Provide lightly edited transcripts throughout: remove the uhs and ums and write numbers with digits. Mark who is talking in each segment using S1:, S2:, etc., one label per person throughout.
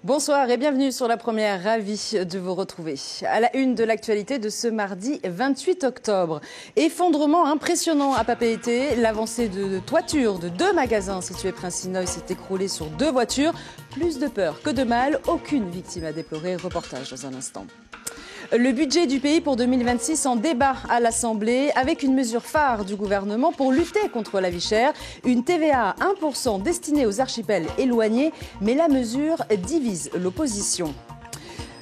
S1: Bonsoir et bienvenue sur La Première, ravi de vous retrouver. À la une de l'actualité de ce mardi 28 octobre. Effondrement impressionnant à Papeete, l'avancée de toiture de 2 magasins situés Prince Sinoï s'est écroulée sur 2 voitures. Plus de peur que de mal, aucune victime à déplorer. Reportage dans un instant. Le budget du pays pour 2026 en débat à l'Assemblée avec une mesure phare du gouvernement pour lutter contre la vie chère. Une TVA à 1% destinée aux archipels éloignés, mais la mesure divise l'opposition.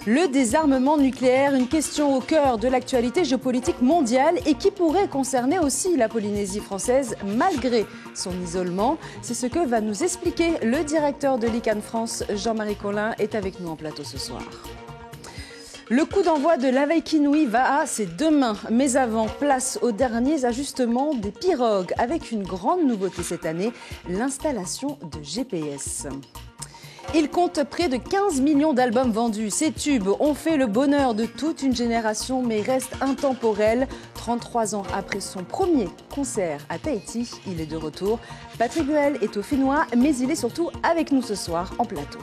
S1: Le désarmement nucléaire, une question au cœur de l'actualité géopolitique mondiale et qui pourrait concerner aussi la Polynésie française malgré son isolement. C'est ce que va nous expliquer le directeur de l'ICANN France, Jean-Marie Collin, est avec nous en plateau ce soir. Le coup d'envoi de l'Avaï-Kinui va c'est demain. Mais avant, place aux derniers ajustements des pirogues avec une grande nouveauté cette année, l'installation de GPS. Il compte près de 15 millions d'albums vendus. Ces tubes ont fait le bonheur de toute une génération mais restent intemporels. 33 ans après son premier concert à Tahiti, il est de retour. Patrick Buel est au Finnois, mais il est surtout avec nous ce soir en plateau.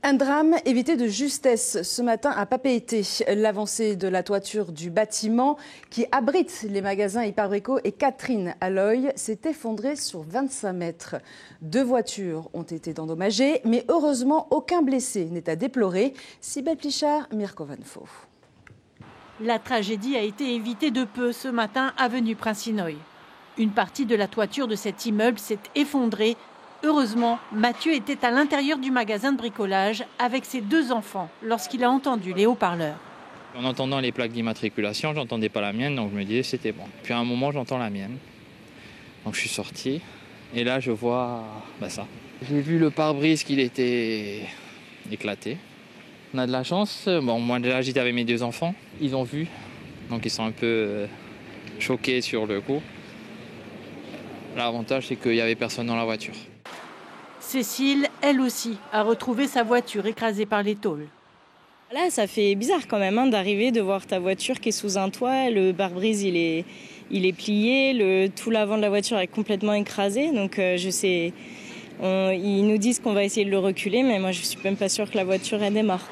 S1: Un drame évité de justesse ce matin à Papeete. L'avancée de la toiture du bâtiment qui abrite les magasins Hyperbrico et Catherine à l'œil s'est effondrée sur 25 mètres. 2 voitures ont été endommagées, mais heureusement aucun blessé n'est à déplorer. Sibel Plichard, Mirko Vanfo.
S2: La tragédie a été évitée de peu ce matin avenue Prince Sinoï. Une partie de la toiture de cet immeuble s'est effondrée. Heureusement, Mathieu était à l'intérieur du magasin de bricolage avec ses 2 enfants lorsqu'il a entendu les haut-parleurs.
S3: En entendant les plaques d'immatriculation, j'entendais pas la mienne, donc je me disais c'était bon. Puis à un moment, j'entends la mienne. Donc je suis sorti et là je vois ça. J'ai vu le pare-brise qu'il était éclaté. On a de la chance. Bon, moi déjà j'étais avec mes 2 enfants. Ils ont vu, donc ils sont un peu choqués sur le coup. L'avantage c'est qu'il n'y avait personne dans la voiture.
S2: Cécile, elle aussi, a retrouvé sa voiture écrasée par les tôles.
S4: Là, ça fait bizarre quand même d'arriver, de voir ta voiture qui est sous un toit. Le pare-brise, il est plié. Tout l'avant de la voiture est complètement écrasé. Donc, je sais, ils nous disent qu'on va essayer de le reculer, mais moi, je ne suis même pas sûre que la voiture elle démarre.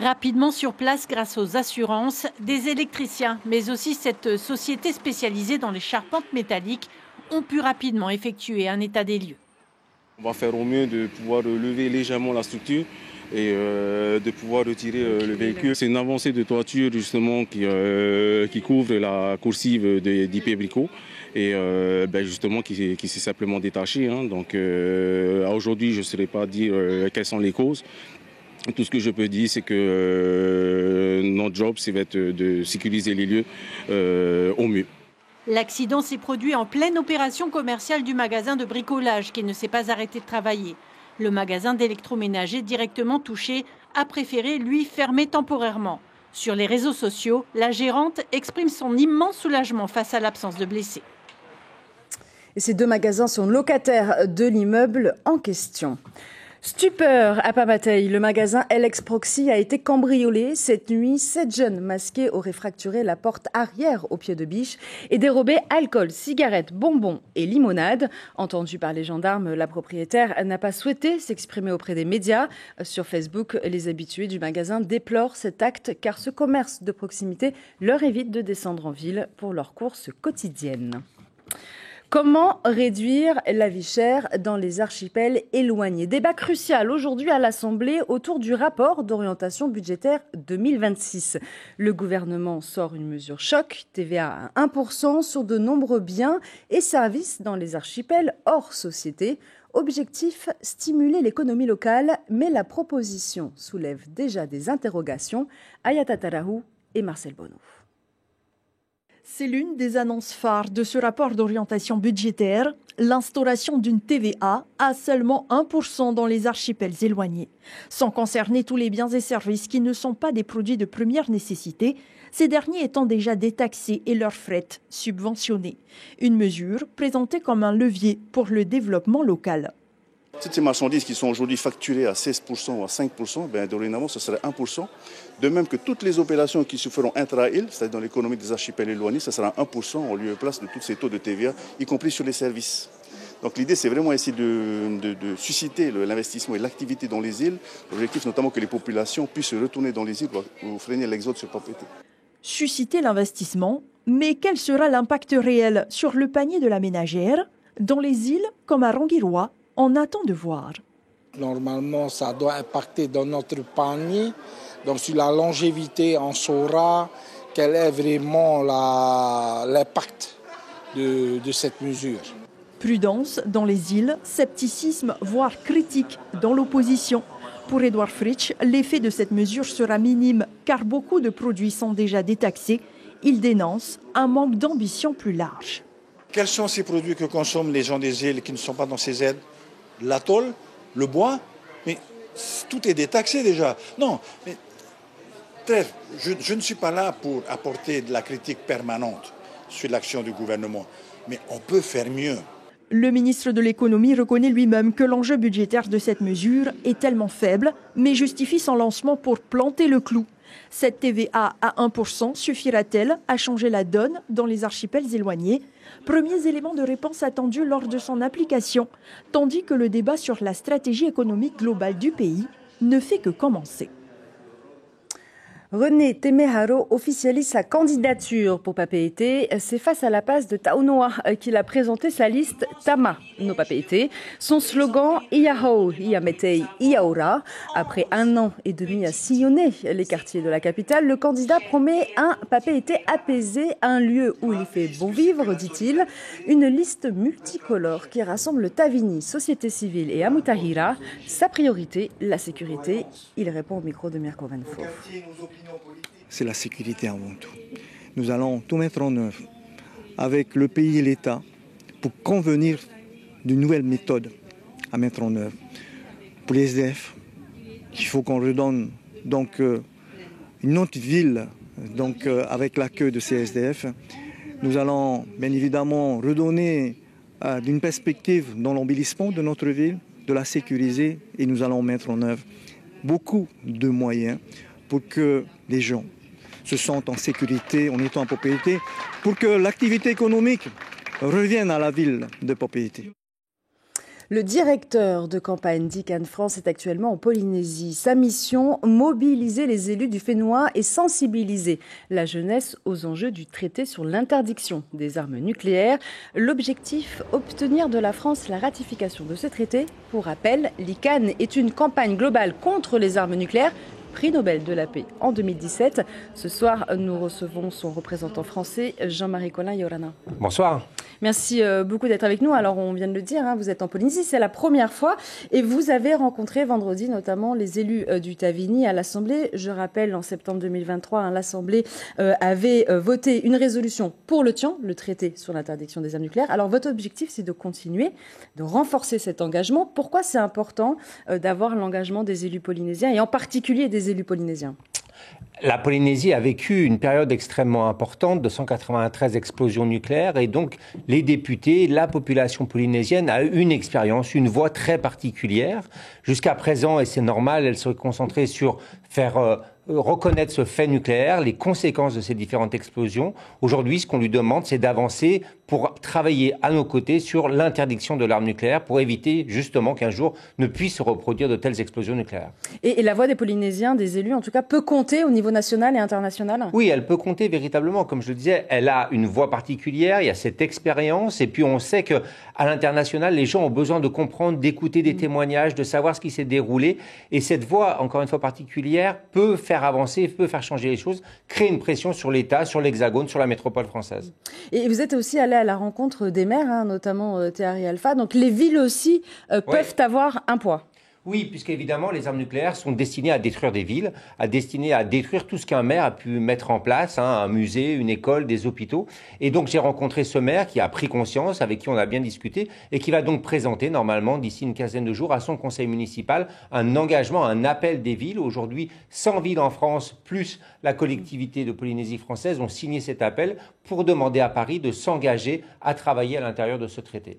S2: Rapidement sur place, grâce aux assurances, des électriciens, mais aussi cette société spécialisée dans les charpentes métalliques, ont pu rapidement effectuer un état des lieux.
S5: On va faire au mieux de pouvoir lever légèrement la structure et de pouvoir retirer le véhicule. C'est une avancée de toiture justement qui couvre la coursive d'Hyperbrico et justement qui s'est simplement détachée. Donc aujourd'hui, je ne saurais pas dire quelles sont les causes. Tout ce que je peux dire, c'est que notre job, c'est de sécuriser les lieux au mieux.
S2: L'accident s'est produit en pleine opération commerciale du magasin de bricolage qui ne s'est pas arrêté de travailler. Le magasin d'électroménager directement touché a préféré, lui, fermer temporairement. Sur les réseaux sociaux, la gérante exprime son immense soulagement face à l'absence de blessés.
S1: Et ces 2 magasins sont locataires de l'immeuble en question. Stupeur à Papeete, le magasin LX Proxy a été cambriolé. Cette nuit, 7 jeunes masqués auraient fracturé la porte arrière au pied de biche et dérobé alcool, cigarettes, bonbons et limonade. Entendue par les gendarmes, la propriétaire n'a pas souhaité s'exprimer auprès des médias. Sur Facebook, les habitués du magasin déplorent cet acte car ce commerce de proximité leur évite de descendre en ville pour leurs courses quotidiennes. Comment réduire la vie chère dans les archipels éloignés? Débat crucial aujourd'hui à l'Assemblée autour du rapport d'orientation budgétaire 2026. Le gouvernement sort une mesure choc, TVA à 1% sur de nombreux biens et services dans les archipels hors société. Objectif, stimuler l'économie locale, mais la proposition soulève déjà des interrogations. Ayata Tarahou et Marcel Bonneau.
S6: C'est l'une des annonces phares de ce rapport d'orientation budgétaire, l'instauration d'une TVA à seulement 1% dans les archipels éloignés. Sans concerner tous les biens et services qui ne sont pas des produits de première nécessité, ces derniers étant déjà détaxés et leurs frais subventionnés. Une mesure présentée comme un levier pour le développement local.
S7: Toutes ces marchandises qui sont aujourd'hui facturées à 16% ou à 5%, dorénavant, ce serait 1%. De même que toutes les opérations qui se feront intra-îles, c'est-à-dire dans l'économie des archipels éloignés, ce sera 1% en lieu et place de tous ces taux de TVA, y compris sur les services. Donc l'idée, c'est vraiment essayer de susciter l'investissement et l'activité dans les îles. L'objectif notamment que les populations puissent retourner dans les îles pour freiner l'exode sur Papeete.
S6: Susciter l'investissement, mais quel sera l'impact réel sur le panier de la ménagère? Dans les îles comme à Rangiroa, on attend de voir.
S8: Normalement, ça doit impacter dans notre panier. Donc sur la longévité, on saura quel est vraiment l'impact de cette mesure.
S6: Prudence dans les îles, scepticisme, voire critique dans l'opposition. Pour Edouard Fritsch, l'effet de cette mesure sera minime car beaucoup de produits sont déjà détaxés. Il dénonce un manque d'ambition plus large.
S9: Quels sont ces produits que consomment les gens des îles qui ne sont pas dans ces aides? L'atoll, le bois, mais tout est détaxé déjà. Non, mais bref, je ne suis pas là pour apporter de la critique permanente sur l'action du gouvernement, mais on peut faire mieux.
S6: Le ministre de l'économie reconnaît lui-même que l'enjeu budgétaire de cette mesure est tellement faible, mais justifie son lancement pour planter le clou. Cette TVA à 1% suffira-t-elle à changer la donne dans les archipels éloignés? Premiers éléments de réponse attendus lors de son application, tandis que le débat sur la stratégie économique globale du pays ne fait que commencer.
S1: René Temeharo officialise sa candidature pour Papeete. C'est face à la passe de Taunoa qu'il a présenté sa liste Tama no Papeete. Son slogan Iahou Iametei Iaura. Après 1 an et demi à sillonner les quartiers de la capitale, le candidat promet un Papeete apaisé, un lieu où il fait bon vivre, dit-il. Une liste multicolore qui rassemble Tavini, société civile et Amutahira. Sa priorité, la sécurité. Il répond au micro de Mirko Van Foof.
S10: C'est la sécurité avant tout. Nous allons tout mettre en œuvre avec le pays et l'État pour convenir d'une nouvelle méthode à mettre en œuvre. Pour les SDF, il faut qu'on redonne donc une autre ville donc, avec l'accueil de ces SDF. Nous allons bien évidemment redonner d'une perspective dans l'embellissement de notre ville, de la sécuriser et nous allons mettre en œuvre beaucoup de moyens pour que les gens se sentent en sécurité en étant en Papeete, pour que l'activité économique revienne à la ville de Papeete.
S1: Le directeur de campagne d'ICANN France est actuellement en Polynésie. Sa mission, mobiliser les élus du Fénois et sensibiliser la jeunesse aux enjeux du traité sur l'interdiction des armes nucléaires. L'objectif, obtenir de la France la ratification de ce traité. Pour rappel, l'ICANN est une campagne globale contre les armes nucléaires, prix Nobel de la paix en 2017. Ce soir, nous recevons son représentant français, Jean-Marie Colin Yorana.
S11: Bonsoir.
S1: Merci beaucoup d'être avec nous. Alors, on vient de le dire, vous êtes en Polynésie, c'est la première fois. Et vous avez rencontré vendredi notamment les élus du Tavini à l'Assemblée. Je rappelle, en septembre 2023, l'Assemblée avait voté une résolution pour le TIAN, le traité sur l'interdiction des armes nucléaires. Alors, votre objectif, c'est de continuer, de renforcer cet engagement. Pourquoi c'est important d'avoir l'engagement des élus polynésiens et en particulier des élus polynésiens?
S11: La Polynésie a vécu une période extrêmement importante de 193 explosions nucléaires et donc les députés, la population polynésienne a eu une expérience, une voix très particulière. Jusqu'à présent, et c'est normal, elle se concentrait sur faire reconnaître ce fait nucléaire, les conséquences de ces différentes explosions. Aujourd'hui, ce qu'on lui demande, c'est d'avancer pour travailler à nos côtés sur l'interdiction de l'arme nucléaire pour éviter justement qu'un jour ne puisse se reproduire de telles explosions nucléaires.
S1: Et la voix des Polynésiens, des élus en tout cas, peut compter au niveau national et international?
S11: Oui, elle peut compter véritablement. Comme je le disais, elle a une voix particulière, il y a cette expérience et puis on sait qu'à l'international, les gens ont besoin de comprendre, d'écouter des témoignages, de savoir ce qui s'est déroulé et cette voix, encore une fois particulière, peut faire avancer, peut faire changer les choses, créer une pression sur l'État, sur l'Hexagone, sur la métropole française.
S1: Et vous êtes aussi allé à la rencontre des maires, notamment Théari Alpha. Donc les villes aussi peuvent avoir un poids.
S11: Oui, puisqu'évidemment, les armes nucléaires sont destinées à détruire des villes, à détruire tout ce qu'un maire a pu mettre en place, un musée, une école, des hôpitaux. Et donc, j'ai rencontré ce maire qui a pris conscience, avec qui on a bien discuté, et qui va donc présenter, normalement, d'ici une quinzaine de jours, à son conseil municipal, un engagement, un appel des villes. Aujourd'hui, 100 villes en France, plus la collectivité de Polynésie française, ont signé cet appel pour demander à Paris de s'engager à travailler à l'intérieur de ce traité.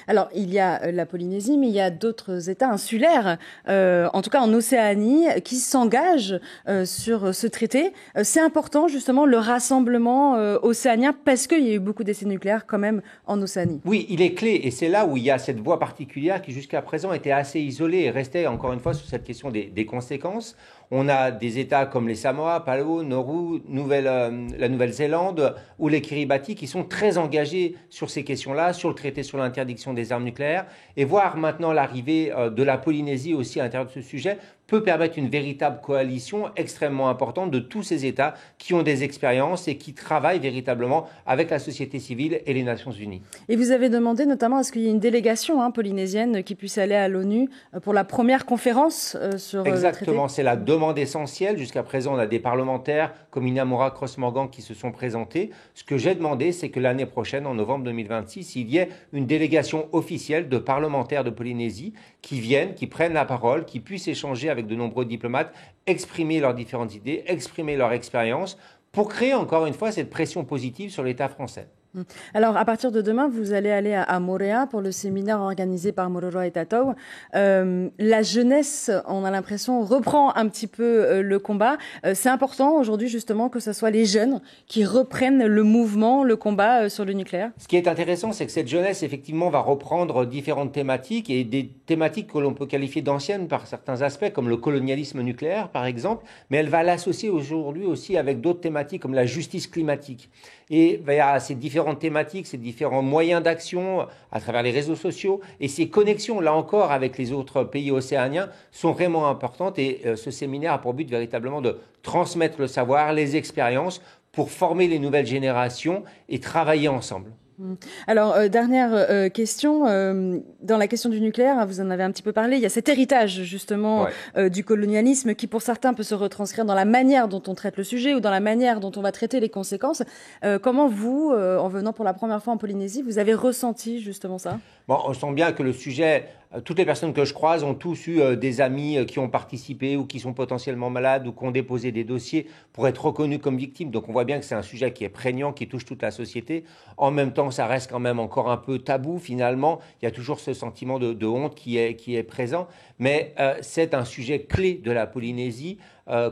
S1: Alors, il y a la Polynésie, mais il y a d'autres États insulaires nucléaire, en tout cas en Océanie, qui s'engagent sur ce traité. C'est important justement le rassemblement océanien parce qu'il y a eu beaucoup d'essais nucléaires quand même en Océanie.
S11: Oui, il est clé et c'est là où il y a cette voie particulière qui jusqu'à présent était assez isolée et restait encore une fois sur cette question des conséquences. On a des États comme les Samoa, Palau, Nauru, la Nouvelle-Zélande ou les Kiribati qui sont très engagés sur ces questions-là, sur le traité sur l'interdiction des armes nucléaires. Et voir maintenant l'arrivée de la Polynésie aussi à l'intérieur de ce sujet peut permettre une véritable coalition extrêmement importante de tous ces États qui ont des expériences et qui travaillent véritablement avec la société civile et les Nations Unies.
S1: Et vous avez demandé notamment à ce qu'il y ait une délégation polynésienne qui puisse aller à l'ONU pour la première conférence sur le traité.
S11: Exactement, c'est la demande essentielle. Jusqu'à présent, on a des parlementaires comme Inamura Cross-Morgan qui se sont présentés. Ce que j'ai demandé, c'est que l'année prochaine, en novembre 2026, il y ait une délégation officielle de parlementaires de Polynésie qui viennent, qui prennent la parole, qui puissent échanger avec de nombreux diplomates, exprimer leurs différentes idées, exprimer leur expérience pour créer encore une fois cette pression positive sur l'État français.
S1: Alors, à partir de demain, vous allez aller à Moorea pour le séminaire organisé par Mororoa et Tatau. La jeunesse, on a l'impression, reprend un petit peu le combat. C'est important aujourd'hui, justement, que ce soit les jeunes qui reprennent le mouvement, le combat sur le nucléaire.
S11: Ce qui est intéressant, c'est que cette jeunesse, effectivement, va reprendre différentes thématiques et des thématiques que l'on peut qualifier d'anciennes par certains aspects, comme le colonialisme nucléaire, par exemple, mais elle va l'associer aujourd'hui aussi avec d'autres thématiques comme la justice climatique. Et il y a ces différentes thématiques, ces différents moyens d'action à travers les réseaux sociaux et ces connexions, là encore, avec les autres pays océaniens sont vraiment importantes et ce séminaire a pour but véritablement de transmettre le savoir, les expériences pour former les nouvelles générations et travailler ensemble.
S1: Alors, dernière question, dans la question du nucléaire, vous en avez un petit peu parlé, il y a cet héritage justement du colonialisme qui pour certains peut se retranscrire dans la manière dont on traite le sujet ou dans la manière dont on va traiter les conséquences. Comment vous, en venant pour la première fois en Polynésie, vous avez ressenti justement ça ?
S11: Bon, on sent bien que le sujet, toutes les personnes que je croise ont tous eu des amis qui ont participé ou qui sont potentiellement malades ou qui ont déposé des dossiers pour être reconnus comme victimes. Donc on voit bien que c'est un sujet qui est prégnant, qui touche toute la société. En même temps, ça reste quand même encore un peu tabou finalement. Il y a toujours ce sentiment de honte qui est présent. Mais c'est un sujet clé de la Polynésie.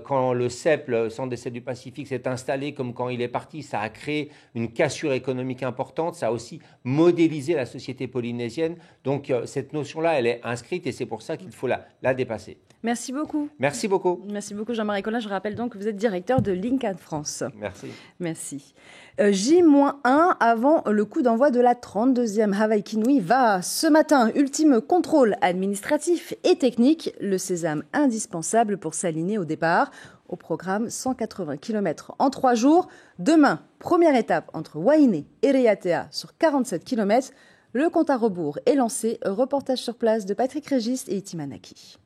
S11: Quand le CEP, le Centre d'essais du Pacifique, s'est installé comme quand il est parti, ça a créé une cassure économique importante. Ça a aussi modélisé la société polynésienne. Donc cette notion-là, elle est inscrite et c'est pour ça qu'il faut la dépasser.
S1: Merci beaucoup.
S11: Merci beaucoup.
S1: Merci beaucoup Jean-Marie Collin. Je rappelle donc que vous êtes directeur de Linkan France.
S11: Merci.
S1: Merci. J-1 avant le coup d'envoi de la 32e Hawaii Kinui va ce matin, ultime contrôle administratif et technique, le sésame indispensable pour s'aligner au départ. Au programme 180 km en 3 jours. Demain, première étape entre Wainé et Reiatea sur 47 km. Le compte à rebours est lancé. Reportage sur place de Patrick Régis et Iti Manaki.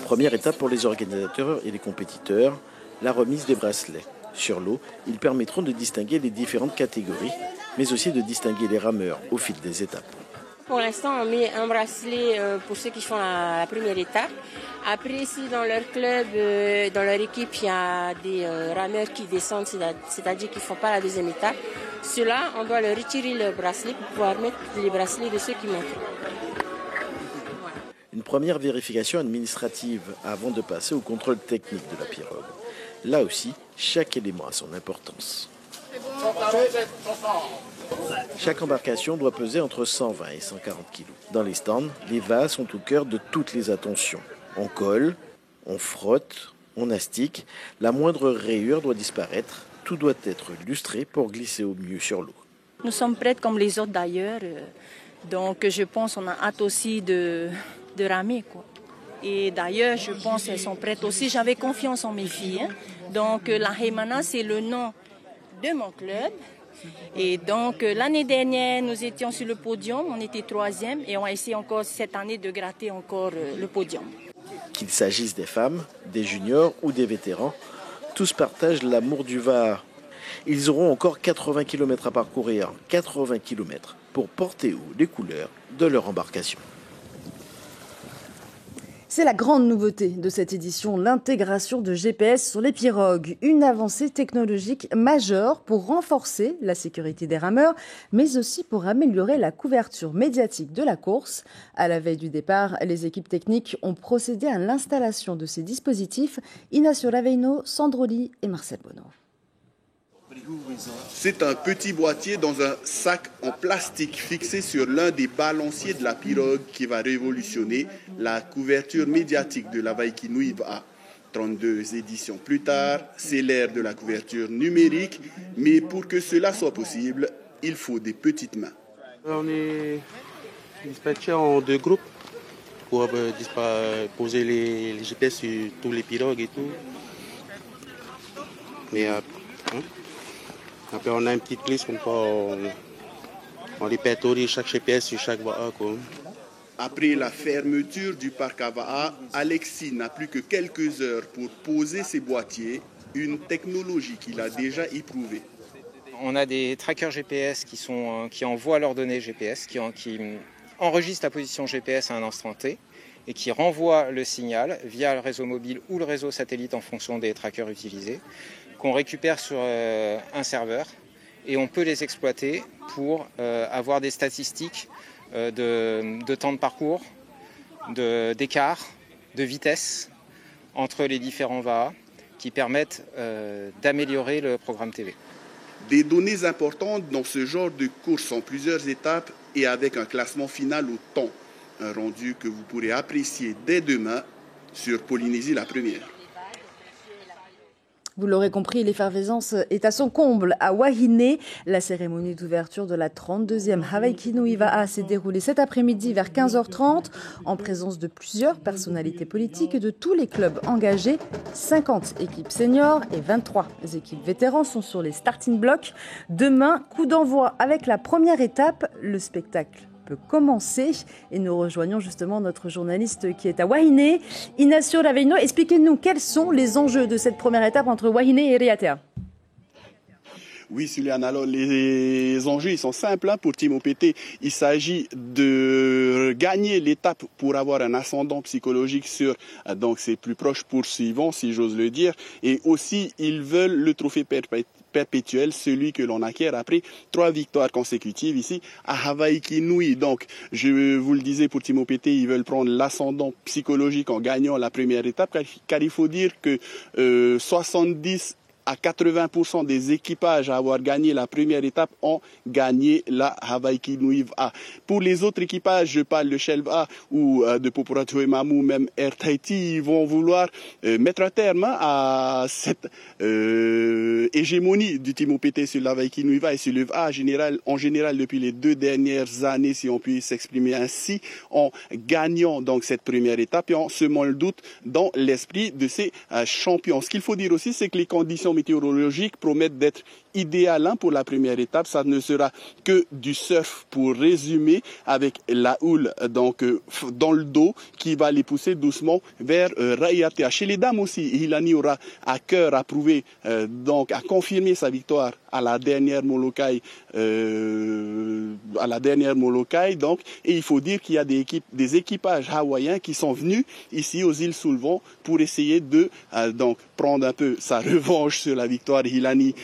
S12: Première étape pour les organisateurs et les compétiteurs, la remise des bracelets. Sur l'eau, ils permettront de distinguer les différentes catégories, mais aussi de distinguer les rameurs au fil des étapes.
S13: Pour l'instant, on met un bracelet pour ceux qui font la première étape. Après, si dans leur club, dans leur équipe, il y a des rameurs qui descendent, c'est-à-dire qui ne font pas la deuxième étape, ceux-là, on doit leur retirer leur bracelet pour pouvoir mettre les bracelets de ceux qui montent.
S12: Une première vérification administrative avant de passer au contrôle technique de la pirogue. Là aussi, chaque élément a son importance. Chaque embarcation doit peser entre 120 et 140 kg. Dans les stands, les vases sont au cœur de toutes les attentions. On colle, on frotte, on astique. La moindre rayure doit disparaître. Tout doit être lustré pour glisser au mieux sur l'eau.
S14: Nous sommes prêtes comme les autres d'ailleurs. Donc je pense qu'on a hâte aussi de ramer, quoi. Et d'ailleurs, je pense qu'elles sont prêtes aussi. J'avais confiance en mes filles. Donc la Heimana, c'est le nom de mon club. Et donc l'année dernière, nous étions sur le podium, on était 3e et on a essayé encore cette année de gratter encore le podium.
S12: Qu'il s'agisse des femmes, des juniors ou des vétérans, tous partagent l'amour du Var. Ils auront encore 80 km à parcourir, 80 km pour porter haut les couleurs de leur embarcation.
S1: C'est la grande nouveauté de cette édition, l'intégration de GPS sur les pirogues. Une avancée technologique majeure pour renforcer la sécurité des rameurs, mais aussi pour améliorer la couverture médiatique de la course. À la veille du départ, les équipes techniques ont procédé à l'installation de ces dispositifs. Inacio Raveino, Sandroli et Marcel Bonneau.
S15: C'est un petit boîtier dans un sac en plastique fixé sur l'un des balanciers de la pirogue qui va révolutionner la couverture médiatique de la Vaikinui-Va. 32 éditions plus tard, c'est l'ère de la couverture numérique, mais pour que cela soit possible, il faut des petites mains.
S16: On est dispatché en 2 groupes pour poser les GPS sur tous les pirogues et tout. Mais après, on a une petite liste comme quoi on répertorie chaque GPS sur chaque VAA.
S15: Après la fermeture du parc à Va'a, Alexis n'a plus que quelques heures pour poser ses boîtiers, une technologie qu'il a déjà éprouvée.
S17: On a des trackers GPS qui envoient leurs données GPS, qui enregistrent la position GPS à un instant T et qui renvoient le signal via le réseau mobile ou le réseau satellite en fonction des trackers utilisés, qu'on récupère sur un serveur et on peut les exploiter pour avoir des statistiques de temps de parcours, d'écart, de vitesse entre les différents VAA qui permettent d'améliorer le programme TV.
S15: Des données importantes dans ce genre de course en plusieurs étapes et avec un classement final au temps. Un rendu que vous pourrez apprécier dès demain sur Polynésie la première.
S1: Vous l'aurez compris, l'effervescence est à son comble à Wahine. La cérémonie d'ouverture de la 32e Vaikinui-Va s'est déroulée cet après-midi vers 15h30 en présence de plusieurs personnalités politiques et de tous les clubs engagés. 50 équipes seniors et 23 équipes vétérans sont sur les starting blocks. Demain, coup d'envoi avec la première étape, le spectacle peut commencer et nous rejoignons justement notre journaliste qui est à Wahine, Inacio Raveino. Expliquez-nous quels sont les enjeux de cette première étape entre Wahine et Riatea.
S15: Oui, Suliane, alors les enjeux ils sont simples pour Team OPT. Il s'agit de gagner l'étape pour avoir un ascendant psychologique sur donc ses plus proches poursuivants, si j'ose le dire. Et aussi, ils veulent le trophée perpétuel, celui que l'on acquiert après 3 victoires consécutives ici à Vaikinui. Donc, je vous le disais, pour Team OPT, ils veulent prendre l'ascendant psychologique en gagnant la première étape, car il faut dire que 70 à 80% des équipages à avoir gagné la première étape ont gagné la Vaikinui-Va. Pour les autres équipages, je parle de Shelva ou de Popurato et Mamou, même Air Tahiti, ils vont vouloir mettre un terme à cette hégémonie du Team OPT sur la Vaikinui-Va et sur le VA en général depuis les 2 dernières années, si on peut s'exprimer ainsi, en gagnant donc cette première étape et en semant le doute dans l'esprit de ces champions. Ce qu'il faut dire aussi, c'est que les conditions météorologiques promettent d'être idéales pour la première étape. Ça ne sera que du surf pour résumer, avec la houle donc dans le dos qui va les pousser doucement vers Riatea. Chez les dames aussi, Hilani aura à cœur à prouver donc à confirmer sa victoire à la dernière Molokai donc, et il faut dire qu'il y a des équipages hawaïens qui sont venus ici aux îles sous le vent pour essayer de donc prendre un peu sa revanche sur la victoire de Hilani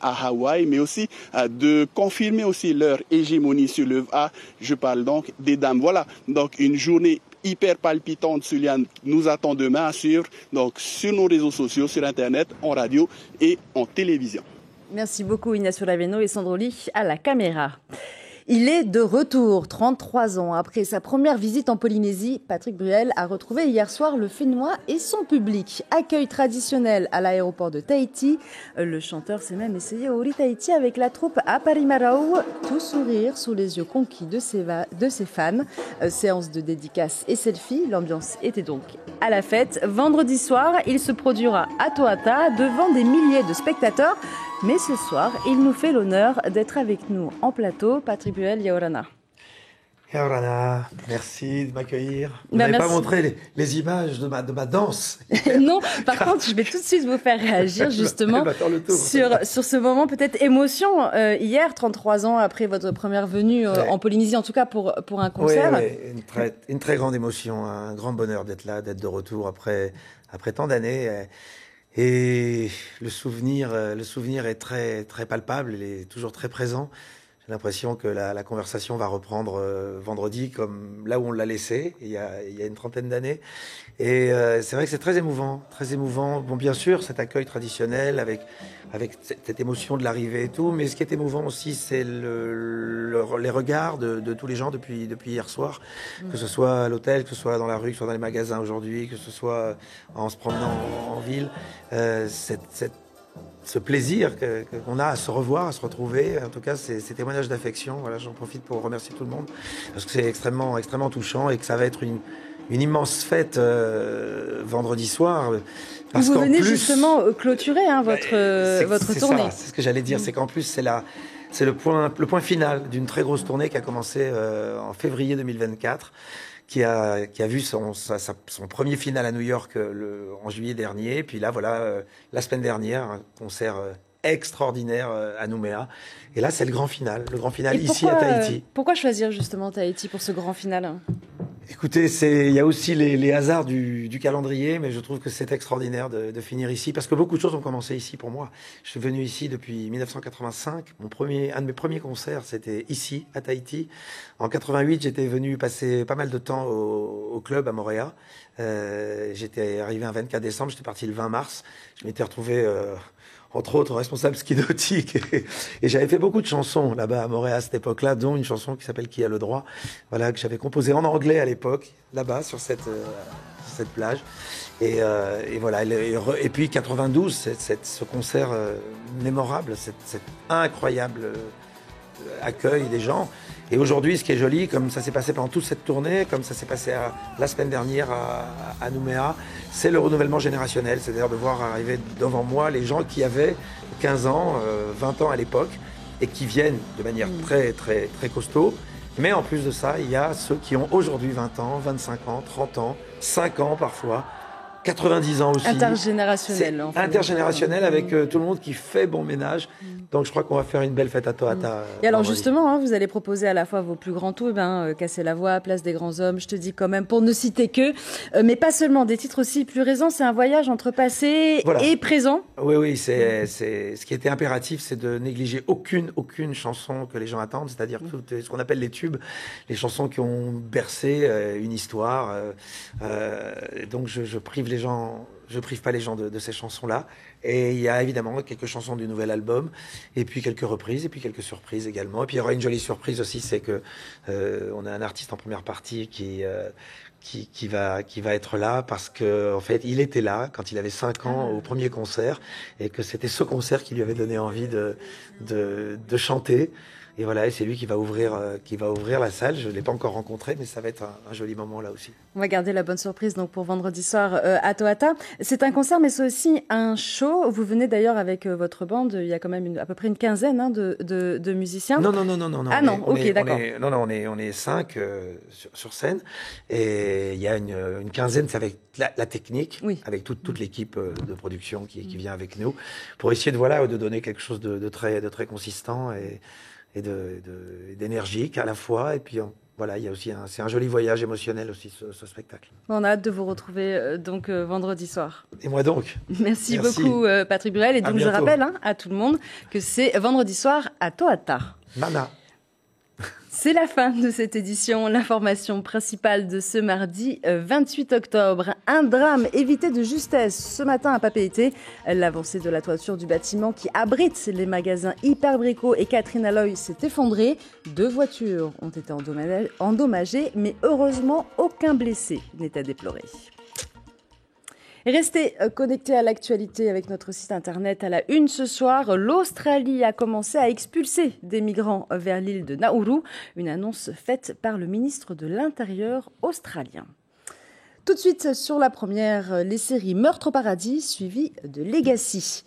S15: à Hawaï, mais aussi de confirmer aussi leur hégémonie sur le VA. Je parle donc des dames. Voilà, donc une journée hyper palpitante, Suliane, nous attend demain à suivre donc sur nos réseaux sociaux, sur Internet, en radio et en télévision.
S1: Merci beaucoup Inacio Raveino et Sandroli à la caméra. Il est de retour, 33 ans après sa première visite en Polynésie. Patrick Bruel a retrouvé hier soir le Fénois et son public. Accueil traditionnel à l'aéroport de Tahiti. Le chanteur s'est même essayé au Ori Tahiti avec la troupe à Parimarau. Tout sourire sous les yeux conquis de ses fans. Séance de dédicaces et selfies. L'ambiance était donc à la fête. Vendredi soir, il se produira à Toata devant des milliers de spectateurs. Mais ce soir, il nous fait l'honneur d'être avec nous en plateau. Patrick Bruel, Yaorana.
S18: Rana, merci de m'accueillir. Vous
S1: Bah,
S18: n'avez pas
S1: merci.
S18: montré les images de ma danse.
S1: Non, par contre, je vais tout de suite vous faire réagir justement sur ce moment peut-être émotion. Hier, 33 ans après votre première venue en Polynésie, en tout cas pour un concert.
S18: Oui, une très grande émotion, un grand bonheur d'être là, d'être de retour après tant d'années. Et le souvenir est très, très palpable, il est toujours très présent. J'ai l'impression que la conversation va reprendre vendredi comme là où on l'a laissé, il y a une trentaine d'années. Et c'est vrai que c'est très émouvant, très émouvant. Bon, bien sûr, cet accueil traditionnel avec cette émotion de l'arrivée et tout, mais ce qui est émouvant aussi, c'est les regards de tous les gens depuis hier soir, que ce soit à l'hôtel, que ce soit dans la rue, que ce soit dans les magasins aujourd'hui, que ce soit en se promenant en ville. Ce plaisir qu'on a à se revoir, à se retrouver, en tout cas ces témoignages d'affection, voilà, j'en profite pour remercier tout le monde, parce que c'est extrêmement, extrêmement touchant et que ça va être une immense fête vendredi soir. Parce
S1: vous venez
S18: plus,
S1: justement clôturer votre tournée.
S18: C'est ce que j'allais dire, c'est qu'en plus c'est le point final d'une très grosse tournée qui a commencé en février 2024. Qui a vu son premier final à New York en juillet dernier. Puis là, voilà, la semaine dernière, un concert extraordinaire à Nouméa. Et là, c'est le grand final ici à Tahiti.
S1: Pourquoi choisir justement Tahiti pour ce grand final ?
S18: Écoutez, il y a aussi les hasards du calendrier, mais je trouve que c'est extraordinaire de finir ici, parce que beaucoup de choses ont commencé ici pour moi. Je suis venu ici depuis 1985. Un de mes premiers concerts, c'était ici, à Tahiti. En 88, j'étais venu passer pas mal de temps au club à Moorea. J'étais arrivé un 24 décembre, j'étais parti le 20 mars. Je m'étais retrouvé... entre autres responsable ski nautique, et j'avais fait beaucoup de chansons là-bas à Moorea à cette époque-là, dont une chanson qui s'appelle Qui a le droit, voilà, que j'avais composée en anglais à l'époque, là-bas sur cette plage, et voilà, et puis 92, ce concert mémorable, cet incroyable accueil des gens. Et aujourd'hui, ce qui est joli, comme ça s'est passé pendant toute cette tournée, comme ça s'est passé la semaine dernière à Nouméa, c'est le renouvellement générationnel, c'est-à-dire de voir arriver devant moi les gens qui avaient 15 ans, 20 ans à l'époque, et qui viennent de manière très, très, très costaud. Mais en plus de ça, il y a ceux qui ont aujourd'hui 20 ans, 25 ans, 30 ans, 5 ans parfois, 90 ans aussi.
S1: Intergénérationnel.
S18: En fait. Intergénérationnel avec tout le monde qui fait bon ménage. Donc je crois qu'on va faire une belle fête à Tohata.
S1: Et alors justement, vous allez proposer à la fois vos plus grands tubes, Casser la voix, Place des grands hommes, je te dis quand même, pour ne citer que, mais pas seulement, des titres aussi plus récents. C'est un voyage entre passé et présent.
S18: Oui, c'est ce qui était impératif, c'est de négliger aucune chanson que les gens attendent, c'est-à-dire tout ce qu'on appelle les tubes, les chansons qui ont bercé une histoire. Donc je prive pas les gens de ces chansons-là. Et il y a évidemment quelques chansons du nouvel album, et puis quelques reprises, et puis quelques surprises également. Et puis il y aura une jolie surprise aussi, c'est que on a un artiste en première partie qui va être là, parce que en fait il était là quand il avait 5 ans au premier concert, et que c'était ce concert qui lui avait donné envie de chanter. Et voilà, et c'est lui qui va ouvrir la salle. Je ne l'ai pas encore rencontré, mais ça va être un joli moment là aussi.
S1: On va garder la bonne surprise donc pour vendredi soir à Tohata. C'est un concert, mais c'est aussi un show. Vous venez d'ailleurs avec votre bande. Il y a quand même à peu près une quinzaine de musiciens.
S18: Non.
S1: Ah non, ok, d'accord.
S18: On est 5 sur scène, et il y a une quinzaine, c'est avec la technique, avec toute l'équipe de production qui vient avec nous, pour essayer de donner quelque chose de très consistant et d'énergique à la fois. Et puis voilà, il y a aussi c'est un joli voyage émotionnel aussi, ce spectacle.
S1: On a hâte de vous retrouver donc vendredi soir.
S18: Et moi donc.
S1: Merci beaucoup Patrick Bruel. Et donc je rappelle à tout le monde que c'est vendredi soir à Tohata.
S18: Mana.
S1: C'est la fin de cette édition. L'information principale de ce mardi 28 octobre. Un drame évité de justesse ce matin à Papeete. L'avancée de la toiture du bâtiment qui abrite les magasins Hyper Brico et Catherine Alloy s'est effondrée. 2 voitures ont été endommagées, mais heureusement aucun blessé n'est à déplorer. Et restez connectés à l'actualité avec notre site internet à la une ce soir. L'Australie a commencé à expulser des migrants vers l'île de Nauru. Une annonce faite par le ministre de l'Intérieur australien. Tout de suite sur la première, les séries Meurtre au paradis suivies de Legacy.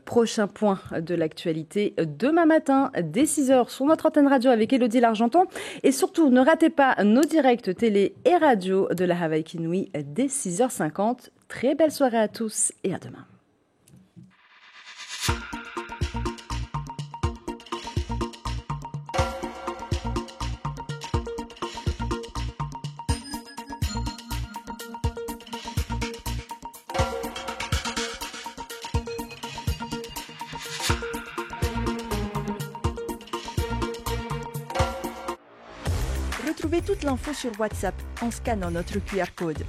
S1: Prochain point de l'actualité demain matin dès 6h sur notre antenne radio avec Élodie Largenton. Et surtout, ne ratez pas nos directs télé et radio de la Hawaii Kinui dès 6h50. Très belle soirée à tous et à demain.
S6: Retrouvez toute l'info sur WhatsApp en scannant notre QR code.